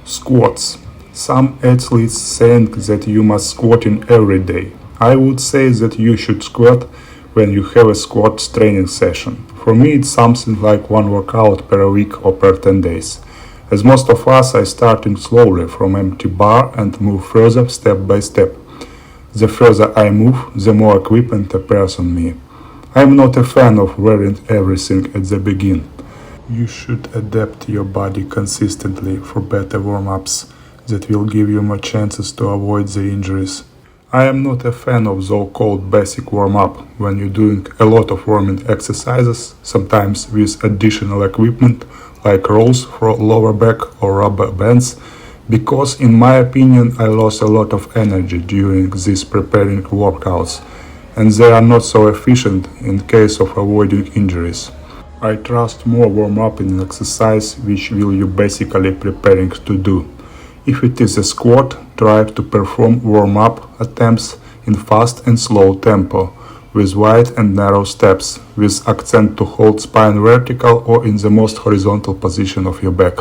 Squats. Some athletes think that you must squat in every day. I would say that you should squat when you have a squats training session. For me, it's something like one workout per week or per 10 days. As most of us are starting slowly from empty bar and move further step by step. The further I move, the more equipment appears on me. I am not a fan of wearing everything at the beginning. You should adapt your body consistently for better warm-ups that will give you more chances to avoid the injuries. I am not a fan of so-called basic warm-up when you're doing a lot of warming exercises, sometimes with additional equipment like rolls for lower back or rubber bands, because in my opinion I lost a lot of energy during these preparing workouts, and they are not so efficient in case of avoiding injuries. I trust more warm-up in an exercise which will you basically preparing to do. If it is a squat, try to perform warm-up attempts in fast and slow tempo, with wide and narrow steps, with accent to hold spine vertical or in the most horizontal position of your back.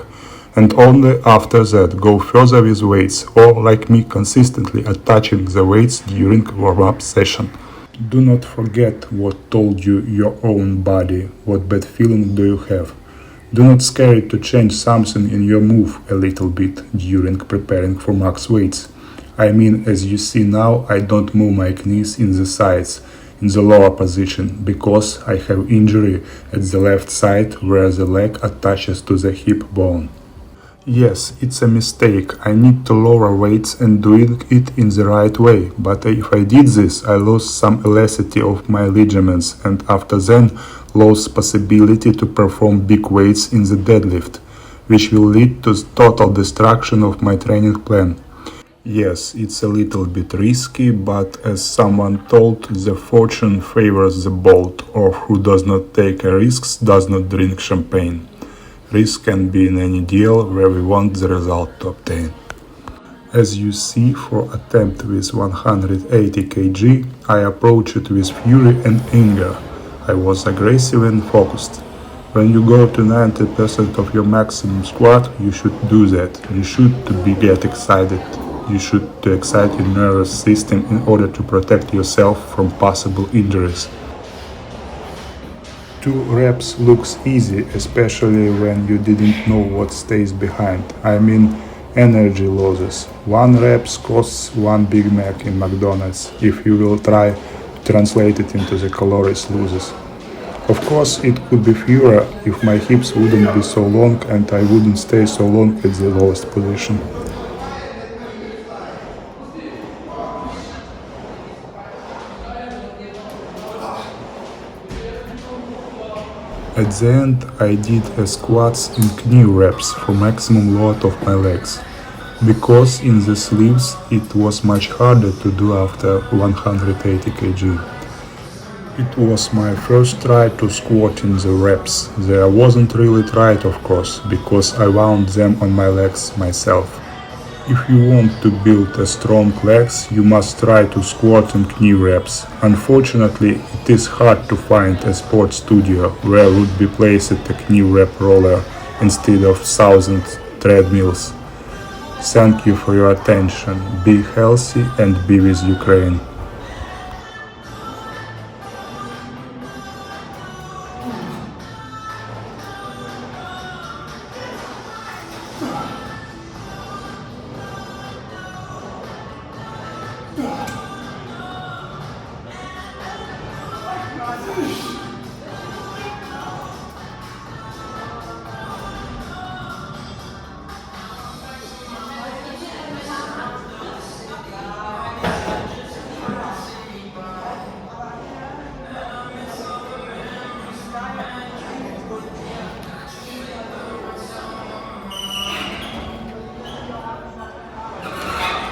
And only after that go further with weights, or like me consistently attaching the weights during warm-up session. Do not forget what told you your own body, what bad feeling do you have. Do not scare it to change something in your move a little bit during preparing for max weights. I mean, as you see now, I don't move my knees in the sides, in the lower position, because I have injury at the left side where the leg attaches to the hip bone. Yes, it's a mistake. I need to lower weights and doing it in the right way, but if I did this, I lost some elasticity of my ligaments and after then lost possibility to perform big weights in the deadlift, which will lead to total destruction of my training plan. Yes, it's a little bit risky, but as someone told, the fortune favors the bold, or who does not take risks does not drink champagne. Risk can be in any deal where we want the result to obtain. As you see, for attempt with 180 kg, I approached it with fury and anger. I was aggressive and focused. When you go to 90% of your maximum squat, you should do that. You should get excited. You should to excite your nervous system in order to protect yourself from possible injuries. 2 reps looks easy, especially when you didn't know what stays behind. I mean energy losses. 1 rep costs 1 Big Mac in McDonald's if you will try to translate it into the calories losses. Of course, it could be fewer if my hips wouldn't be so long and I wouldn't stay so long at the lowest position. At the end, I did a squats in knee reps for maximum load of my legs, because in the sleeves it was much harder to do after 180 kg. It was my first try to squat in the reps. They wasn't really tried, of course, because I wound them on my legs myself. If you want to build a strong legs, you must try to squat in knee reps. Unfortunately, it is hard to find a sports studio where would be placed a knee rep roller instead of 1,000 treadmills. Thank you for your attention. Be healthy and be with Ukraine. Nice.